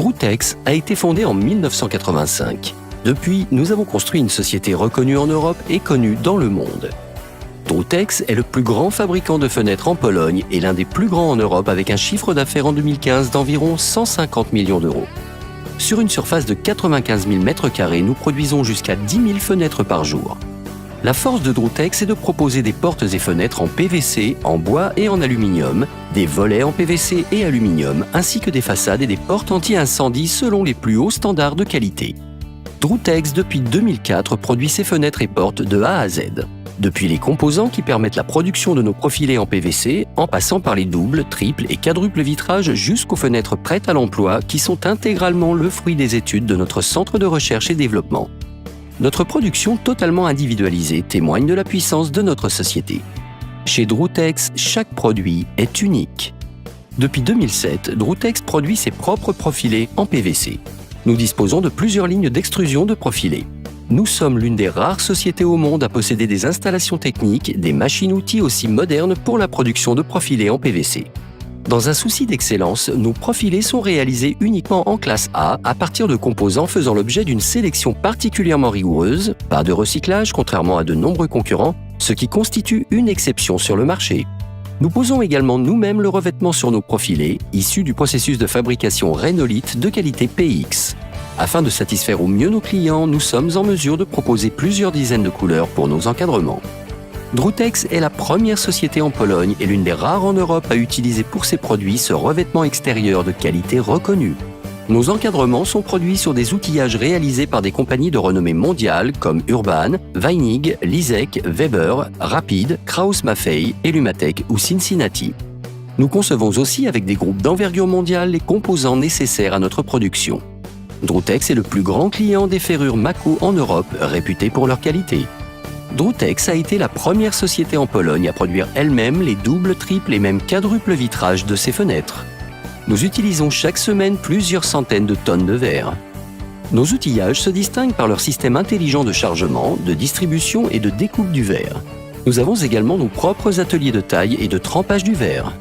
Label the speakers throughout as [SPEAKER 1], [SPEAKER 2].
[SPEAKER 1] Droutex a été fondée en 1985. Depuis, nous avons construit une société reconnue en Europe et connue dans le monde. Droutex est le plus grand fabricant de fenêtres en Pologne et l'un des plus grands en Europe avec un chiffre d'affaires en 2015 d'environ 150 millions d'euros. Sur une surface de 95 000 m², nous produisons jusqu'à 10 000 fenêtres par jour. La force de Droutex est de proposer des portes et fenêtres en PVC, en bois et en aluminium, des volets en PVC et aluminium, ainsi que des façades et des portes anti-incendie selon les plus hauts standards de qualité. Droutex, depuis 2004, produit ses fenêtres et portes de A à Z. Depuis les composants qui permettent la production de nos profilés en PVC, en passant par les doubles, triples et quadruples vitrages jusqu'aux fenêtres prêtes à l'emploi qui sont intégralement le fruit des études de notre centre de recherche et développement. Notre production totalement individualisée témoigne de la puissance de notre société. Chez Droutex, chaque produit est unique. Depuis 2007, Droutex produit ses propres profilés en PVC. Nous disposons de plusieurs lignes d'extrusion de profilés. Nous sommes l'une des rares sociétés au monde à posséder des installations techniques, des machines-outils aussi modernes pour la production de profilés en PVC. Dans un souci d'excellence, nos profilés sont réalisés uniquement en classe A à partir de composants faisant l'objet d'une sélection particulièrement rigoureuse, pas de recyclage contrairement à de nombreux concurrents, ce qui constitue une exception sur le marché. Nous posons également nous-mêmes le revêtement sur nos profilés, issus du processus de fabrication Rhenolith de qualité PX. Afin de satisfaire au mieux nos clients, nous sommes en mesure de proposer plusieurs dizaines de couleurs pour nos encadrements. Droutex est la première société en Pologne et l'une des rares en Europe à utiliser pour ses produits ce revêtement extérieur de qualité reconnue. Nos encadrements sont produits sur des outillages réalisés par des compagnies de renommée mondiale comme Urban, Weinig, Lisek, Weber, Rapid, Krauss-Maffei, Elumatech ou Cincinnati. Nous concevons aussi avec des groupes d'envergure mondiale les composants nécessaires à notre production. Droutex est le plus grand client des ferrures Mako en Europe, réputé pour leur qualité. Droutex a été la première société en Pologne à produire elle-même les doubles, triples et même quadruples vitrages de ses fenêtres. Nous utilisons chaque semaine plusieurs centaines de tonnes de verre. Nos outillages se distinguent par leur système intelligent de chargement, de distribution et de découpe du verre. Nous avons également nos propres ateliers de taille et de trempage du verre.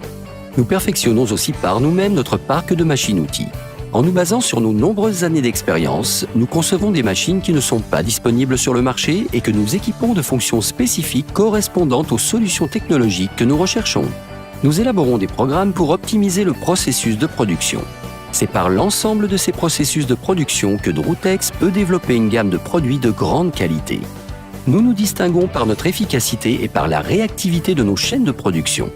[SPEAKER 1] Nous perfectionnons aussi par nous-mêmes notre parc de machines-outils. En nous basant sur nos nombreuses années d'expérience, nous concevons des machines qui ne sont pas disponibles sur le marché et que nous équipons de fonctions spécifiques correspondantes aux solutions technologiques que nous recherchons. Nous élaborons des programmes pour optimiser le processus de production. C'est par l'ensemble de ces processus de production que Droutex peut développer une gamme de produits de grande qualité. Nous nous distinguons par notre efficacité et par la réactivité de nos chaînes de production.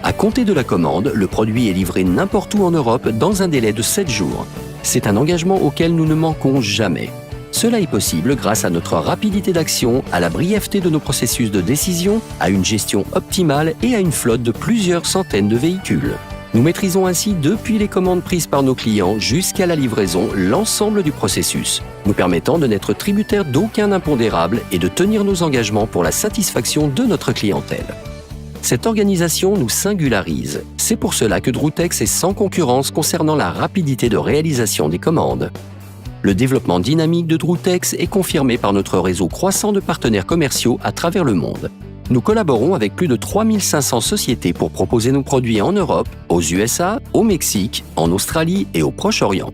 [SPEAKER 1] À compter de la commande, le produit est livré n'importe où en Europe dans un délai de 7 jours. C'est un engagement auquel nous ne manquons jamais. Cela est possible grâce à notre rapidité d'action, à la brièveté de nos processus de décision, à une gestion optimale et à une flotte de plusieurs centaines de véhicules. Nous maîtrisons ainsi depuis les commandes prises par nos clients jusqu'à la livraison l'ensemble du processus, nous permettant de n'être tributaires d'aucun impondérable et de tenir nos engagements pour la satisfaction de notre clientèle. Cette organisation nous singularise. C'est pour cela que Droutex est sans concurrence concernant la rapidité de réalisation des commandes. Le développement dynamique de Droutex est confirmé par notre réseau croissant de partenaires commerciaux à travers le monde. Nous collaborons avec plus de 3500 sociétés pour proposer nos produits en Europe, aux USA, au Mexique, en Australie et au Proche-Orient.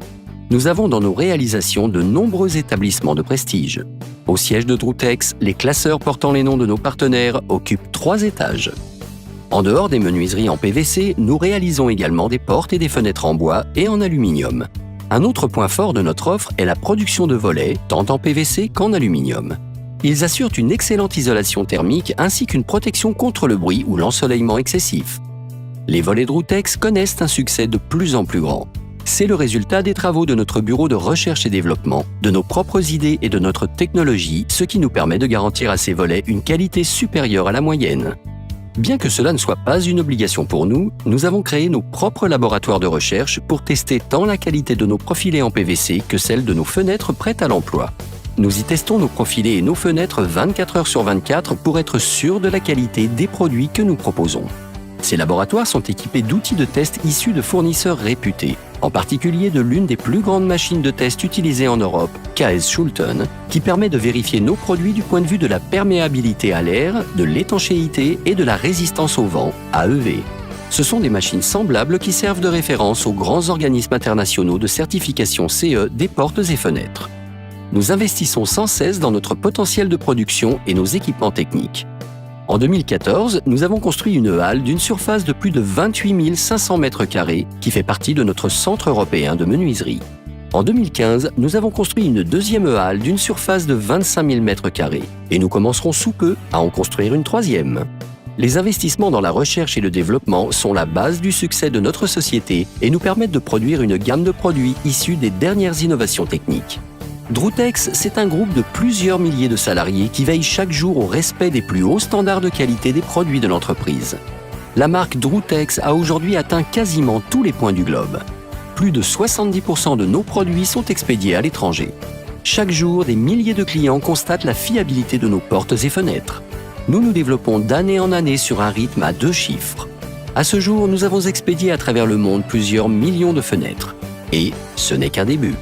[SPEAKER 1] Nous avons dans nos réalisations de nombreux établissements de prestige. Au siège de Droutex, les classeurs portant les noms de nos partenaires occupent 3 étages. En dehors des menuiseries en PVC, nous réalisons également des portes et des fenêtres en bois et en aluminium. Un autre point fort de notre offre est la production de volets, tant en PVC qu'en aluminium. Ils assurent une excellente isolation thermique ainsi qu'une protection contre le bruit ou l'ensoleillement excessif. Les volets Droutex connaissent un succès de plus en plus grand. C'est le résultat des travaux de notre bureau de recherche et développement, de nos propres idées et de notre technologie, ce qui nous permet de garantir à ces volets une qualité supérieure à la moyenne. Bien que cela ne soit pas une obligation pour nous, nous avons créé nos propres laboratoires de recherche pour tester tant la qualité de nos profilés en PVC que celle de nos fenêtres prêtes à l'emploi. Nous y testons nos profilés et nos fenêtres 24 heures sur 24 pour être sûrs de la qualité des produits que nous proposons. Ces laboratoires sont équipés d'outils de test issus de fournisseurs réputés, en particulier de l'une des plus grandes machines de test utilisées en Europe, KS Schulten, qui permet de vérifier nos produits du point de vue de la perméabilité à l'air, de l'étanchéité et de la résistance au vent, AEV. Ce sont des machines semblables qui servent de référence aux grands organismes internationaux de certification CE des portes et fenêtres. Nous investissons sans cesse dans notre potentiel de production et nos équipements techniques. En 2014, nous avons construit une halle d'une surface de plus de 28 500 mètres carrés qui fait partie de notre centre européen de menuiserie. En 2015, nous avons construit une deuxième halle d'une surface de 25 000 mètres carrés et nous commencerons sous peu à en construire une troisième. Les investissements dans la recherche et le développement sont la base du succès de notre société et nous permettent de produire une gamme de produits issus des dernières innovations techniques. Droutex, c'est un groupe de plusieurs milliers de salariés qui veillent chaque jour au respect des plus hauts standards de qualité des produits de l'entreprise. La marque Droutex a aujourd'hui atteint quasiment tous les points du globe. Plus de 70% de nos produits sont expédiés à l'étranger. Chaque jour, des milliers de clients constatent la fiabilité de nos portes et fenêtres. Nous nous développons d'année en année sur un rythme à 2 chiffres. À ce jour, nous avons expédié à travers le monde plusieurs millions de fenêtres. Et ce n'est qu'un début.